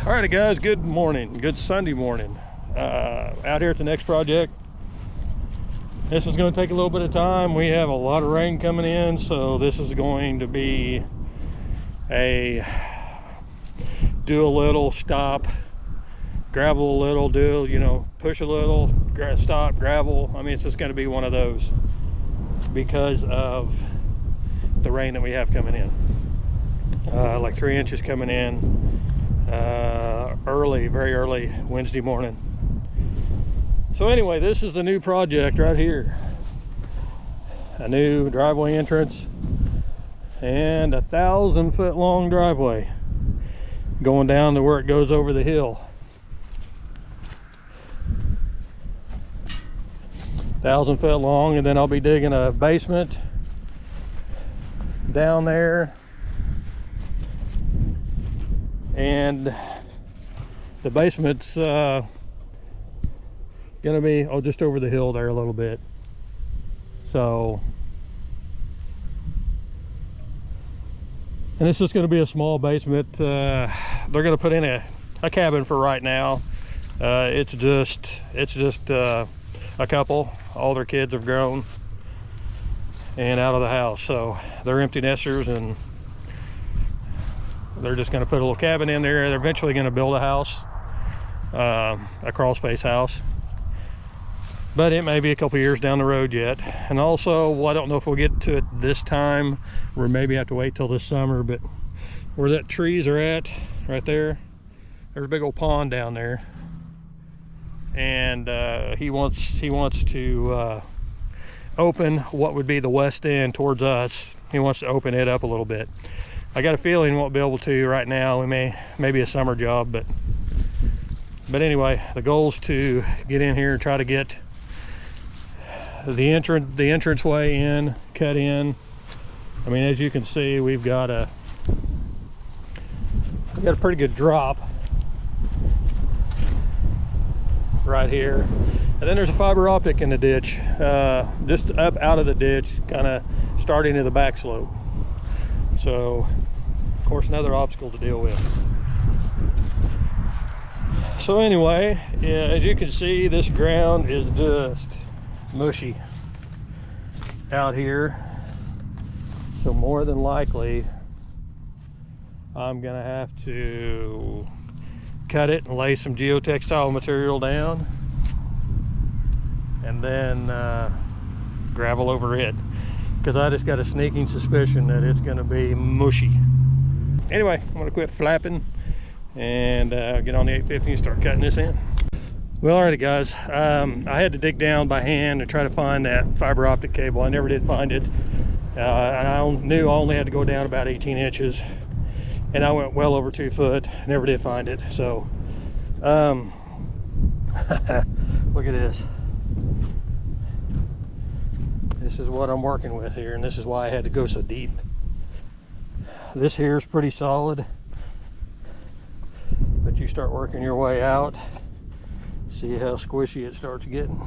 Alrighty guys, good morning, good Sunday morning. Out here at the next project. This is going to take a little bit of time. We have a lot of rain coming in, so this is going to be a do a little, stop, gravel a little, do, you know, push a little, stop, gravel. I mean, it's just going to be one of those because of the rain that we have coming in. Like 3 inches coming in early, very early Wednesday morning. So anyway, this is the new project right here. A new driveway entrance and 1,000-foot long driveway going down to where it goes over the hill. 1,000-foot long, and then I'll be digging a basement down there, and the basement's gonna be just over the hill there a little bit. So, and it's just going to be a small basement. They're going to put in a cabin for right now. It's just a couple. All their kids have grown and out of the house, so they're empty nesters, and they're just going to put a little cabin in there. They're eventually going to build a house, a crawl space house, but it may be a couple years down the road yet. And also, well, I don't know if we'll get to it this time. We maybe have to wait till this summer, but where that trees are at right there, there's a big old pond down there, and he wants to open what would be the west end towards us. He wants to open it up a little bit. I got a feeling we won't be able to right now. We maybe a summer job, but anyway, the goal is to get in here and try to get the entrance way in, cut in. I mean, as you can see, we've got a pretty good drop right here, and then there's a fiber optic in the ditch, just up out of the ditch, kind of starting to the back slope. So, of course, another obstacle to deal with. So anyway, yeah, as you can see, this ground is just mushy out here. So more than likely, I'm gonna have to cut it and lay some geotextile material down, and then gravel over it, because I just got a sneaking suspicion that it's gonna be mushy. Anyway, I'm gonna quit flapping and get on the 850 and start cutting this in. Well, alrighty guys, I had to dig down by hand and try to find that fiber optic cable. I never did find it, and I knew I only had to go down about 18 inches, and I went well over 2 foot, never did find it. So look at this. This is what I'm working with here, and this is why I had to go so deep. This here is pretty solid, but you start working your way out, see how squishy it starts getting.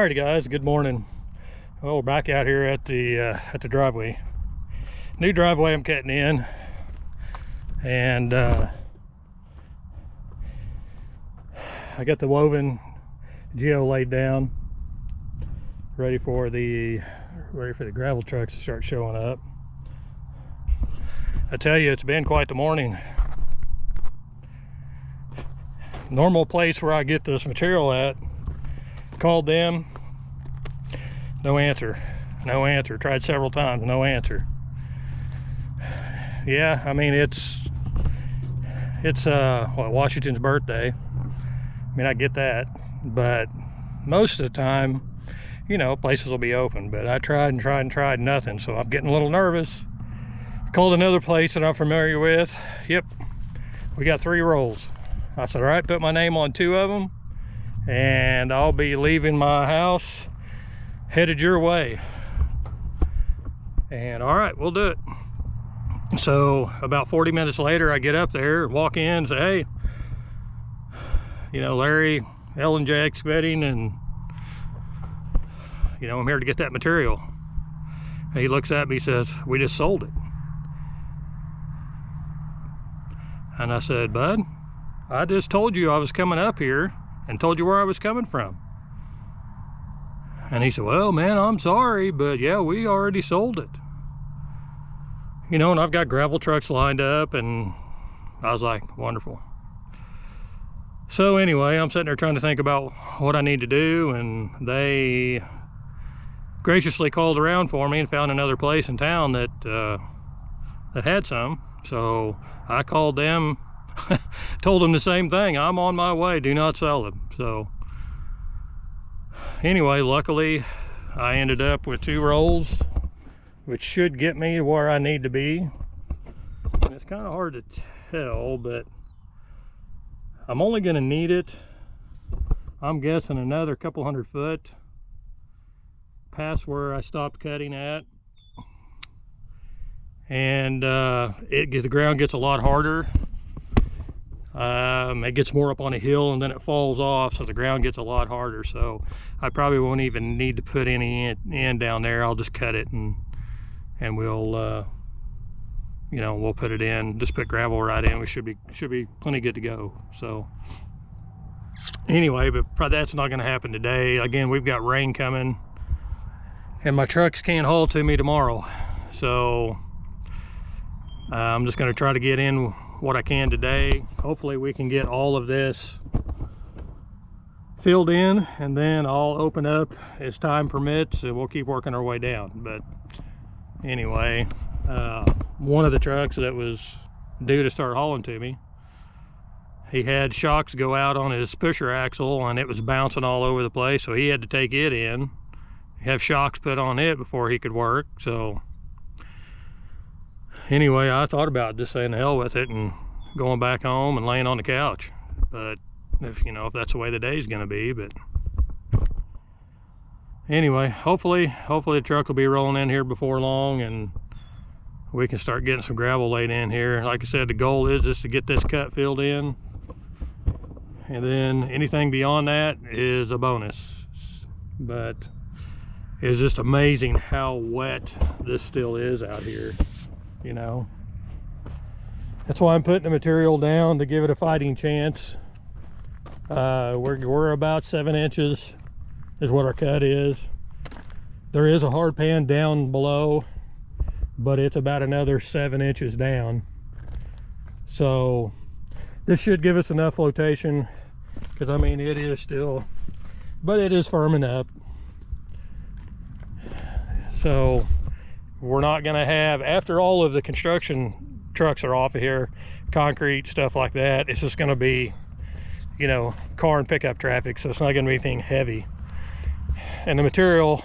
Alrighty guys, good morning. Well, we're back out here at the driveway. New driveway I'm cutting in, and I got the woven geo laid down, ready for the gravel trucks to start showing up. I tell you, it's been quite the morning. Normal place where I get this material at, called them, no answer. Tried several times, no answer. Yeah, I mean, it's Washington's birthday. I mean, I get that, but most of the time, you know, places will be open. But I tried, nothing. So I'm getting a little nervous. Called another place that I'm familiar with. Yep, we got 3 rolls. I said, all right, put my name on 2 of them, and I'll be leaving my house, headed your way. And all right, we'll do it. So about 40 minutes later, I get up there, walk in, and say, hey, you know, Larry, L&J Excavating, and, you know, I'm here to get that material. And he looks at me, says, we just sold it. And I said, bud, I just told you I was coming up here and told you where I was coming from. And he said, well, man, I'm sorry, but yeah, we already sold it. You know, and I've got gravel trucks lined up, and I was like, wonderful. So anyway, I'm sitting there trying to think about what I need to do, and they graciously called around for me and found another place in town that had some. So I called them, told them the same thing. I'm on my way, do not sell them. So anyway, luckily I ended up with 2 rolls, which should get me to where I need to be. And it's kind of hard to tell, but I'm only going to need it, I'm guessing, another couple 100 foot past where I stopped cutting at. And the ground gets a lot harder. It gets more up on a hill, and then it falls off, so the ground gets a lot harder. So I probably won't even need to put any in down there. I'll just cut it, and we'll you know, we'll put it in, just put gravel right in. We should be plenty good to go. So anyway, but probably that's not going to happen today. Again, we've got rain coming, and my trucks can't haul to me tomorrow. So I'm just going to try to get in what I can today. Hopefully we can get all of this filled in, and then I'll open up as time permits, and we'll keep working our way down. But anyway, one of the trucks that was due to start hauling to me, he had shocks go out on his pusher axle, and it was bouncing all over the place, so he had to take it in, have shocks put on it before he could work. So anyway, I thought about just saying the hell with it and going back home and laying on the couch. But if that's the way the day's gonna be. But anyway, hopefully the truck will be rolling in here before long, and we can start getting some gravel laid in here. Like I said, the goal is just to get this cut filled in, and then anything beyond that is a bonus. But it's just amazing how wet this still is out here. You know, that's why I'm putting the material down, to give it a fighting chance. We're about 7 inches is what our cut is. There is a hard pan down below, but it's about another 7 inches down. So this should give us enough flotation, because I mean, it is still, but it is firming up. So we're not going to have, after all of the construction trucks are off of here, concrete, stuff like that, it's just going to be, you know, car and pickup traffic. So it's not going to be anything heavy. And the material,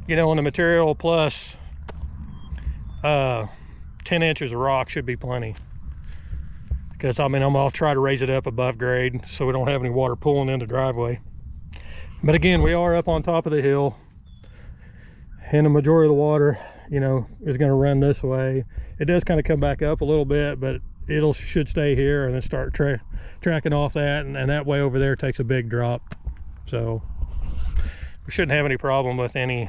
you know, on the material plus 10 inches of rock should be plenty. Because I mean, I'll try to raise it up above grade so we don't have any water pooling in the driveway. But again, we are up on top of the hill, and the majority of the water, you know, is going to run this way. It does kind of come back up a little bit, but should stay here and then start tracking off that, and that way over there takes a big drop. So we shouldn't have any problem with any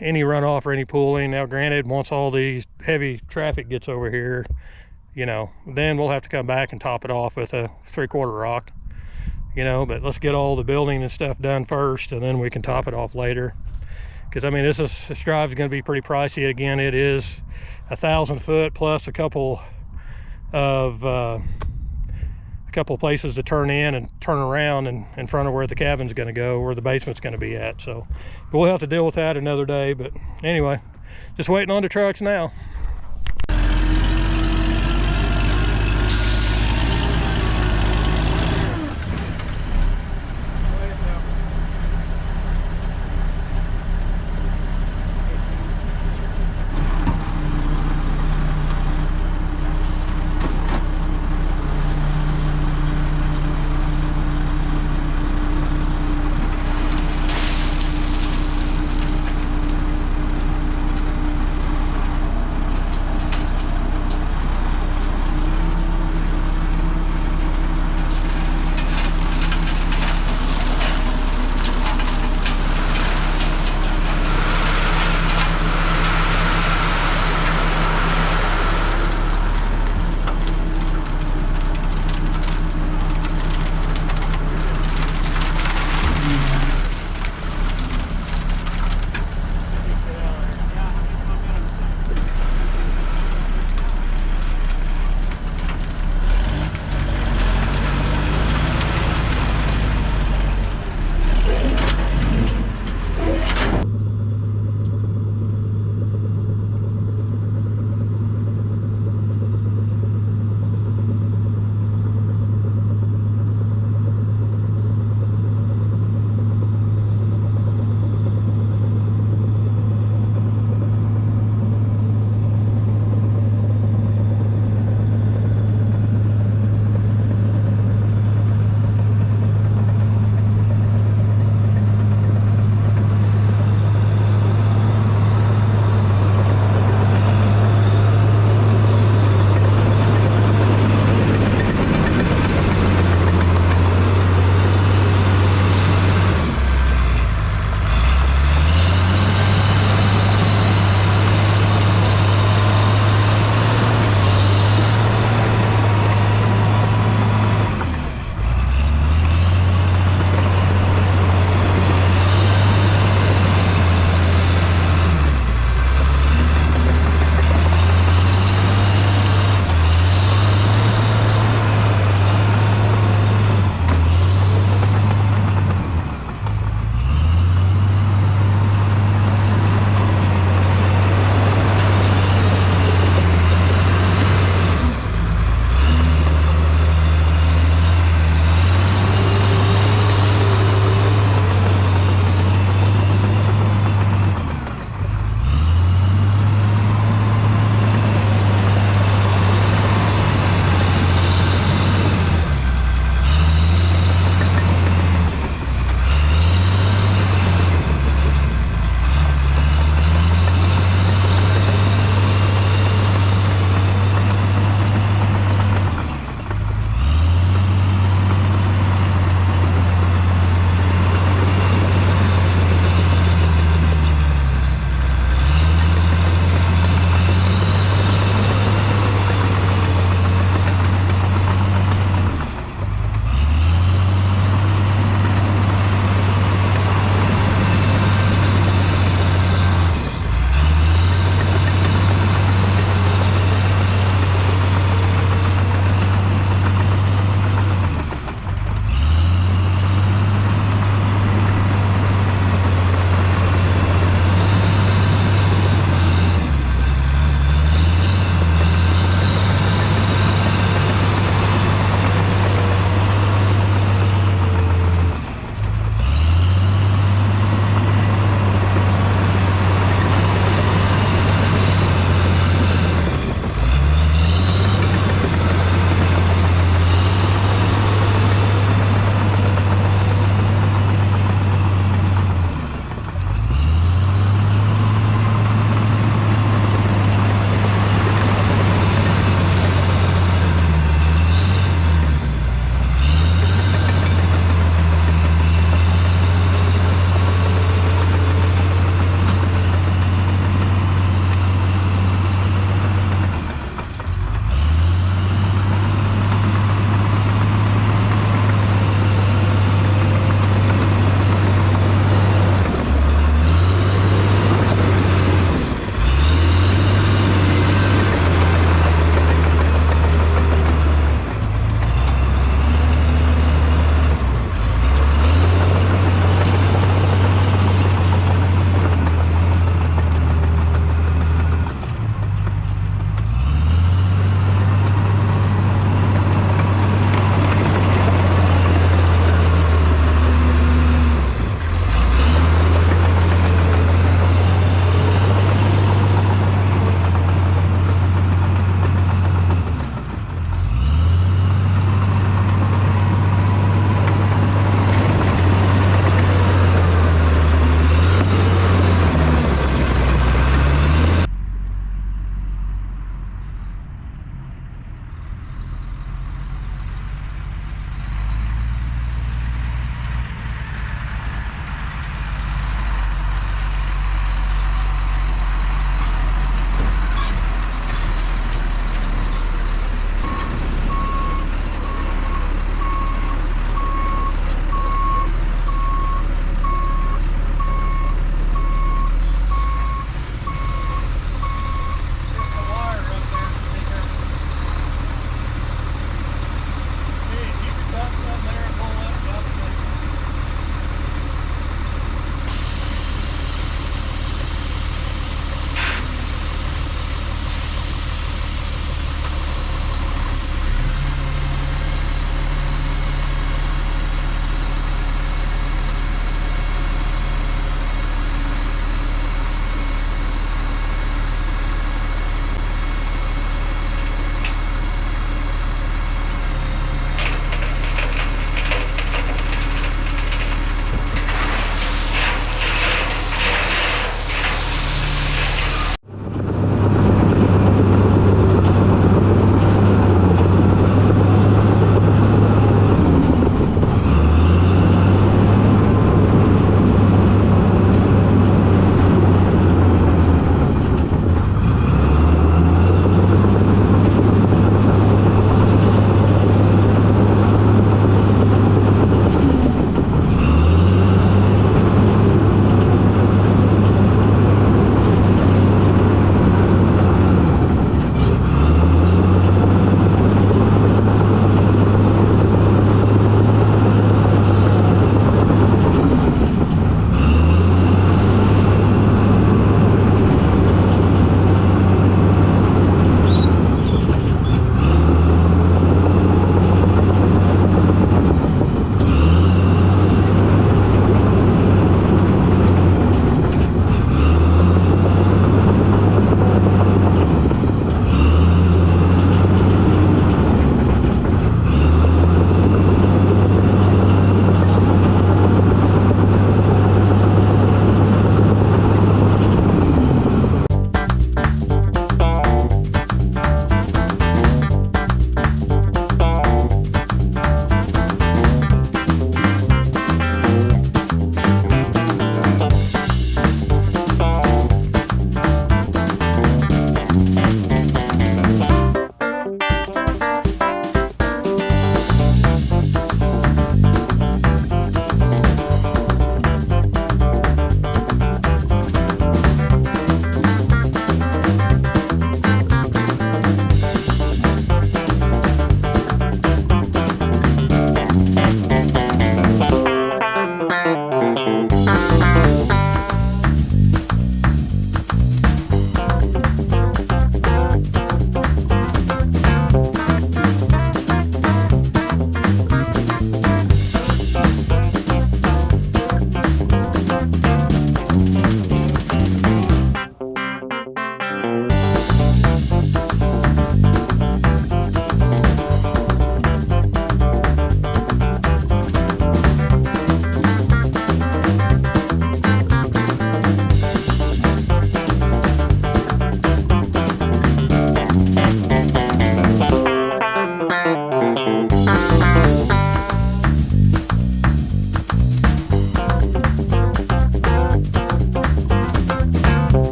runoff or any pooling. Now granted, once all these heavy traffic gets over here, you know, then we'll have to come back and top it off with a 3/4 rock, you know. But let's get all the building and stuff done first, and then we can top it off later. Because I mean, this drive is going to be pretty pricey. Again, it is 1,000 foot plus a couple of places to turn in and turn around in front of where the cabin's going to go, where the basement's going to be at. So but we'll have to deal with that another day. But anyway, just waiting on the trucks now.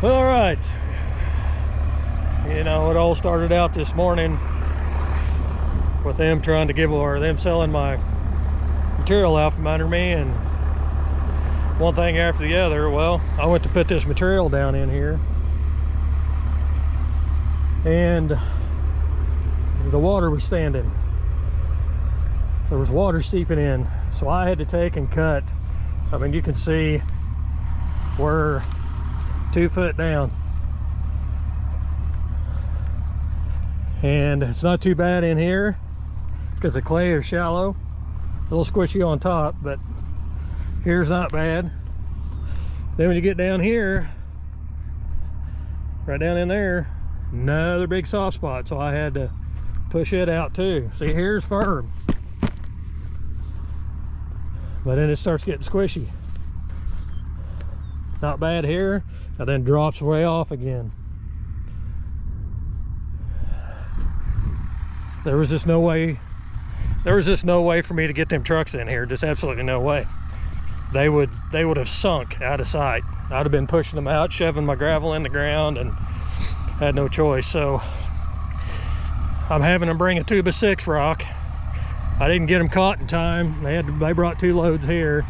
All right, you know, it all started out this morning with them trying to them selling my material out from under me, and one thing after the other. Well, I went to put this material down in here, and the water was standing. There was water seeping in, so I had to take and cut. I mean, you can see we're 2 foot down, and it's not too bad in here because the clay is shallow, a little squishy on top, but here's not bad. Then when you get down here, right down in there, another big soft spot, so I had to push it out too. See, here's firm, but then it starts getting squishy. Not bad here, and then drops way off again. There was just no way for me to get them trucks in here. Just absolutely no way. They would have sunk out of sight. I'd have been pushing them out, shoving my gravel in the ground, and had no choice. So I'm having them bring a 2x6 rock. I didn't get them caught in time. They brought 2 loads here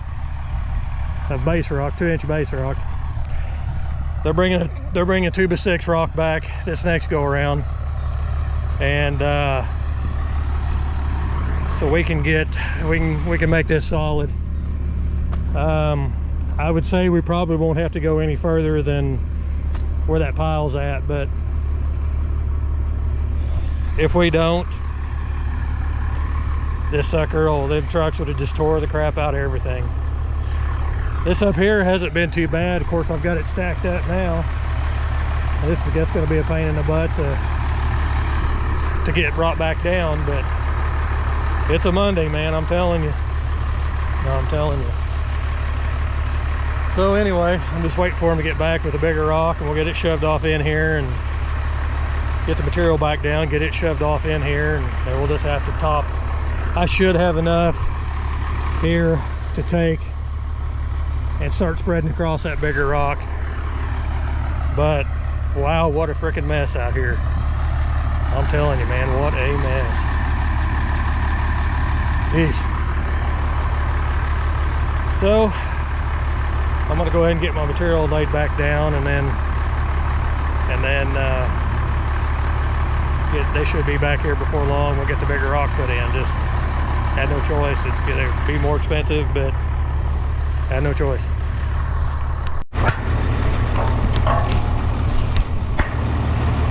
of base rock, 2-inch base rock. They're bringing a 2x6 rock back this next go around, and so we can make this solid. I would say we probably won't have to go any further than where that pile's at, but if we don't, this sucker, them trucks would have just tore the crap out of everything. This up here hasn't been too bad. Of course, I've got it stacked up now. That's going to be a pain in the butt to get brought back down, but it's a Monday, man, I'm telling you. No, I'm telling you. So anyway, I'm just waiting for him to get back with a bigger rock, and we'll get it shoved off in here and get the material back down, get it shoved off in here, and then we'll just have to top. I should have enough here to take and start spreading across that bigger rock. But wow, what a freaking mess out here. I'm telling you, man, what a mess. Jeez. So I'm gonna go ahead and get my material laid back down, and then they should be back here before long. We'll get the bigger rock put in. Just had no choice. It's gonna be more expensive, but had no choice.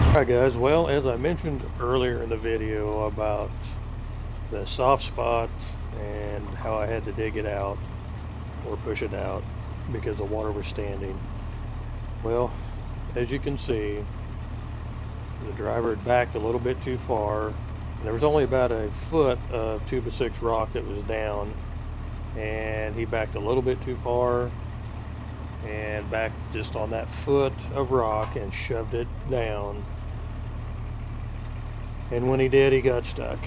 Alright guys, well, as I mentioned earlier in the video about the soft spot and how I had to dig it out or push it out because the water was standing, well, as you can see, the driver had backed a little bit too far, and there was only about a foot of 2x6 rock that was down, and he backed a little bit too far and backed just on that foot of rock and shoved it down, and when he did, he got stuck,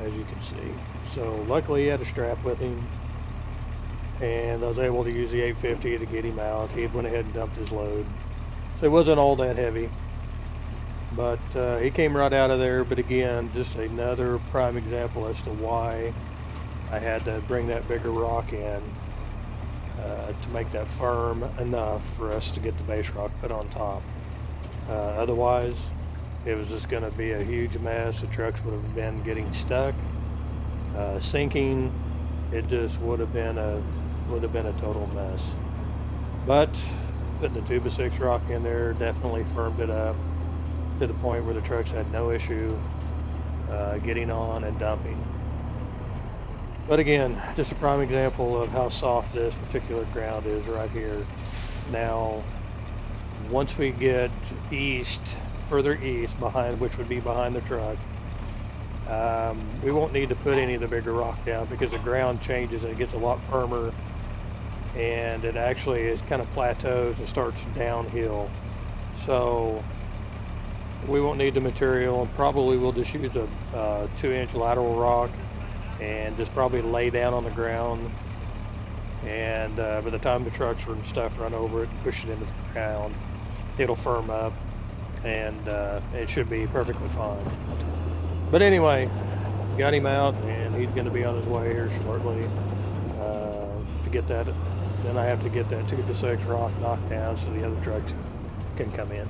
as you can see. So luckily he had a strap with him, and I was able to use the 850 to get him out. He went ahead and dumped his load, so it wasn't all that heavy, but he came right out of there. But again, just another prime example as to why I had to bring that bigger rock in to make that firm enough for us to get the base rock put on top. Otherwise, it was just going to be a huge mess. The trucks would have been getting stuck, sinking. It just would have been a total mess. But putting the 2x6 rock in there definitely firmed it up to the point where the trucks had no issue getting on and dumping. But again, just a prime example of how soft this particular ground is right here. Now, once we get further east, which would be behind the truck, we won't need to put any of the bigger rock down because the ground changes and it gets a lot firmer, and it actually is kind of plateaus and starts downhill. So we won't need the material, and probably we'll just use a 2-inch lateral rock and just probably lay down on the ground, and by the time the trucks and stuff run over it, push it into the ground, it'll firm up, and it should be perfectly fine. But anyway, got him out, and he's going to be on his way here shortly to get that. Then I have to get that 2x6 rock knocked down so the other trucks can come in.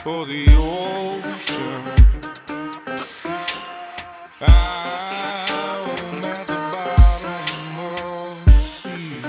For the ocean, I'm at the bottom of the sea.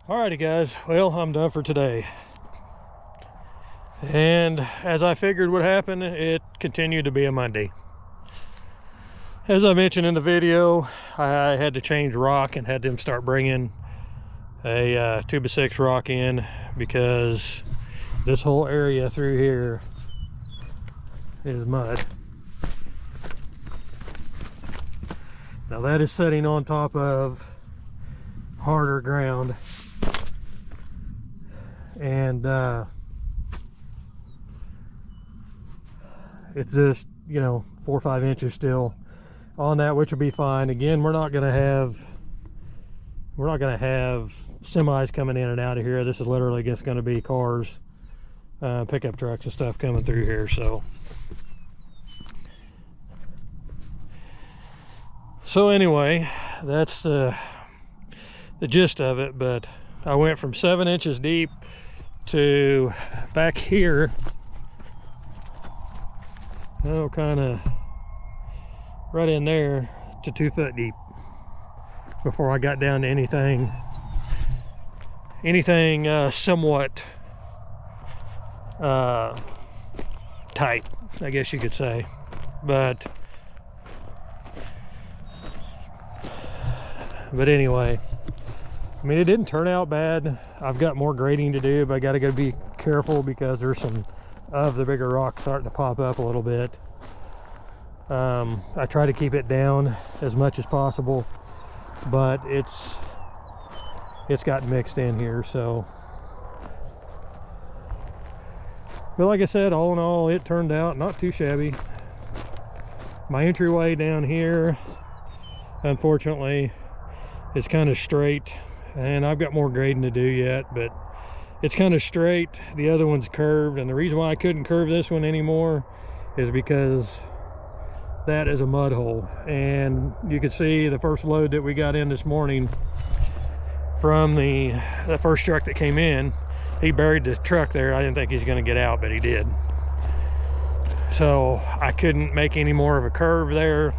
Alrighty guys, well, I'm done for today. And as I figured would happen, it continued to be a Monday. As I mentioned in the video, I had to change rock and had them start bringing a 2x6 rock in because this whole area through here is mud. Now that is setting on top of harder ground, and it's just, you know, 4 or 5 inches still on that, which will be fine. Again, we're not going to have we're not going to have semis coming in and out of here. This is literally just going to be cars, pickup trucks and stuff coming through here. So anyway, that's the gist of it. But I went from 7 inches deep to back here, oh, kind of right in there, to 2 foot deep before I got down to anything somewhat tight, I guess you could say. But anyway, I mean, it didn't turn out bad. I've got more grading to do, but I gotta be careful because there's some of the bigger rocks starting to pop up a little bit. I try to keep it down as much as possible, but it's gotten mixed in here. So, but like I said, all in all, it turned out not too shabby. My entryway down here, unfortunately, is kind of straight, and I've got more grading to do yet, but it's kind of straight. The other one's curved, and the reason why I couldn't curve this one anymore is because that is a mud hole. And you can see the first load that we got in this morning from the first truck that came in, he buried the truck there. I didn't think he's going to get out, but he did. So I couldn't make any more of a curve there,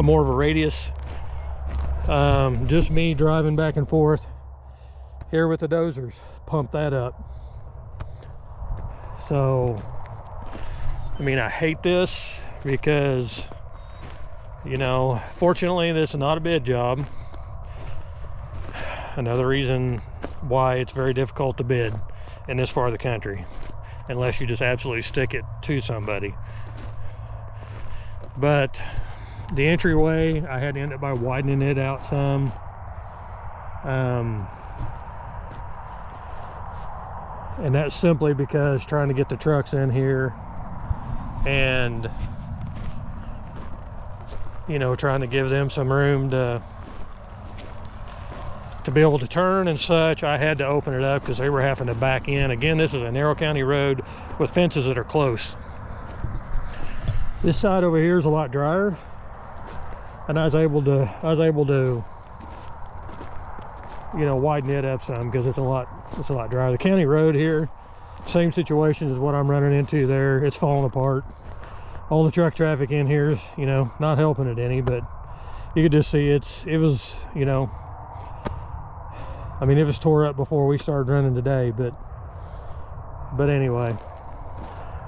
more of a radius. Just me driving back and forth here with the dozers, pump that up. So, I mean, I hate this because, you know, fortunately this is not a bid job. Another reason why it's very difficult to bid in this part of the country, unless you just absolutely stick it to somebody. But the entryway, I had to end up by widening it out some. And that's simply because trying to get the trucks in here and, you know, trying to give them some room to be able to turn and such, I had to open it up because they were having to back in. Again, this is a narrow county road with fences that are close. This side over here is a lot drier, and I was able to, you know, widen it up some because it's a lot drier. The county road here, same situation as what I'm running into there. It's falling apart. All the truck traffic in here is, you know, not helping it any, but you could just see it was, you know, I mean, it was tore up before we started running today, but anyway,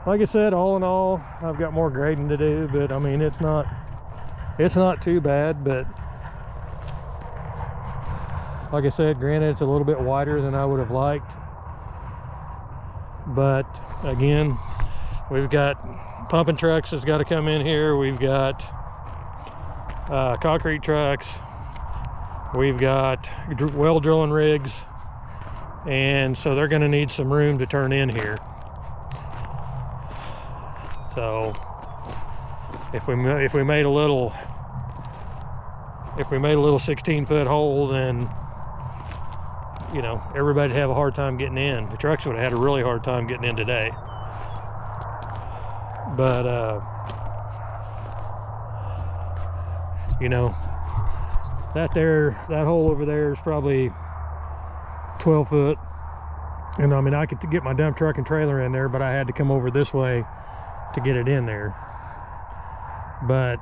like I said, all in all, I've got more grading to do, but I mean, it's not too bad. But like I said, granted, it's a little bit wider than I would have liked, but again, we've got pumping trucks that's got to come in here. We've got concrete trucks. We've got well drilling rigs, and so they're going to need some room to turn in here. So if we made a little 16-foot hole, then, you know, everybody'd have a hard time getting in. The trucks would have had a really hard time getting in today. But you know, that hole over there is probably 12 foot, and I mean, I could get my dump truck and trailer in there, but I had to come over this way to get it in there. But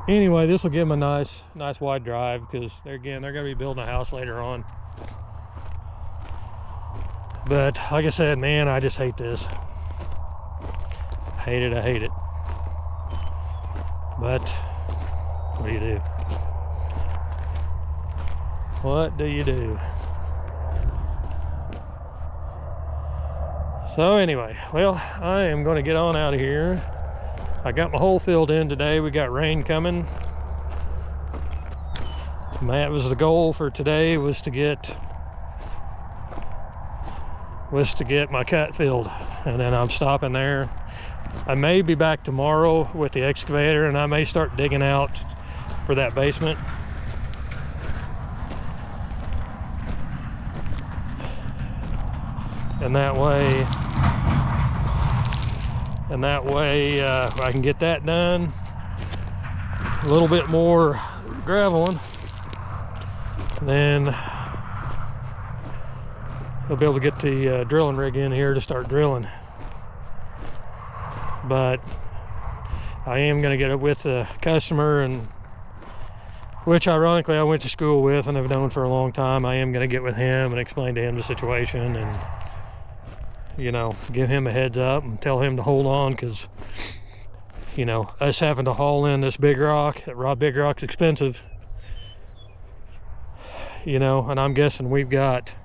anyway, this will give them a nice wide drive, because they're going to be building a house later on. But like I said, man, I just hate this. I hate it. But what do you do? What do you do? So anyway, well, I am going to get on out of here. I got my hole filled in today. We got rain coming. That was the goal for today, was to get my cut filled, and then I'm stopping there. I may be back tomorrow with the excavator, and I may start digging out for that basement. and that way I can get that done. A little bit more graveling, then I'll be able to get the drilling rig in here to start drilling. But I am going to get it with the customer, and which ironically I went to school with and have known for a long time. I am going to get with him and explain to him the situation, and you know, give him a heads up and tell him to hold on, because you know, us having to haul in this big rock, that big rock's expensive, you know, and I'm guessing we got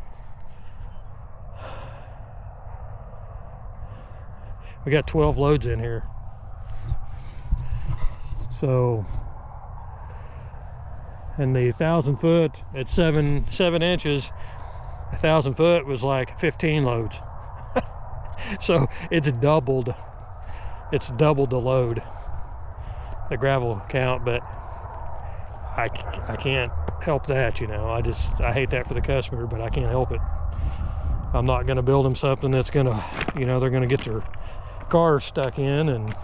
12 loads in here. So, and the 1,000 foot at 7 inches, 1,000 foot was like 15 loads. So it's doubled the load, the gravel count. But I can't help that, you know. I hate that for the customer, but I can't help it. I'm not going to build them something that's going to, you know, they're going to get their cars stuck in and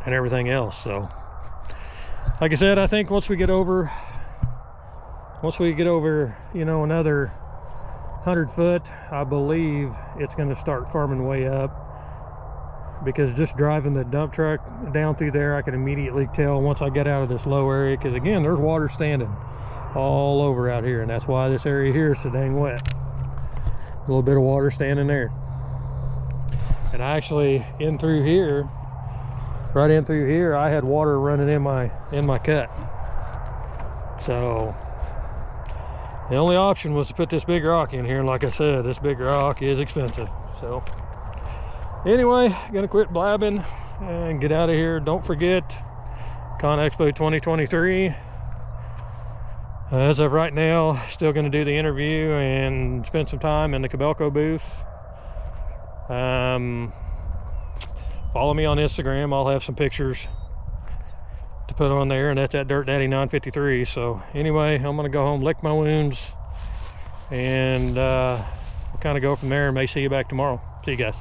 everything else. So like I said, I think once we get over, you know, another 100 foot, I believe it's going to start farming way up, because just driving the dump truck down through there, I can immediately tell once I get out of this low area, because again, there's water standing all over out here, and that's why this area here is so dang wet. A little bit of water standing there. And actually right in through here, I had water running in my cut. So the only option was to put this big rock in here, and like I said, this big rock is expensive. So anyway, gonna quit blabbing and get out of here. Don't forget Con Expo 2023. As of right now, still gonna do the interview and spend some time in the Cabelco booth. Follow me on Instagram. I'll have some pictures to put on there, and that's at Dirt Daddy 953. So anyway, I'm gonna go home, lick my wounds, and we'll kind of go from there, and may see you back tomorrow. See you guys.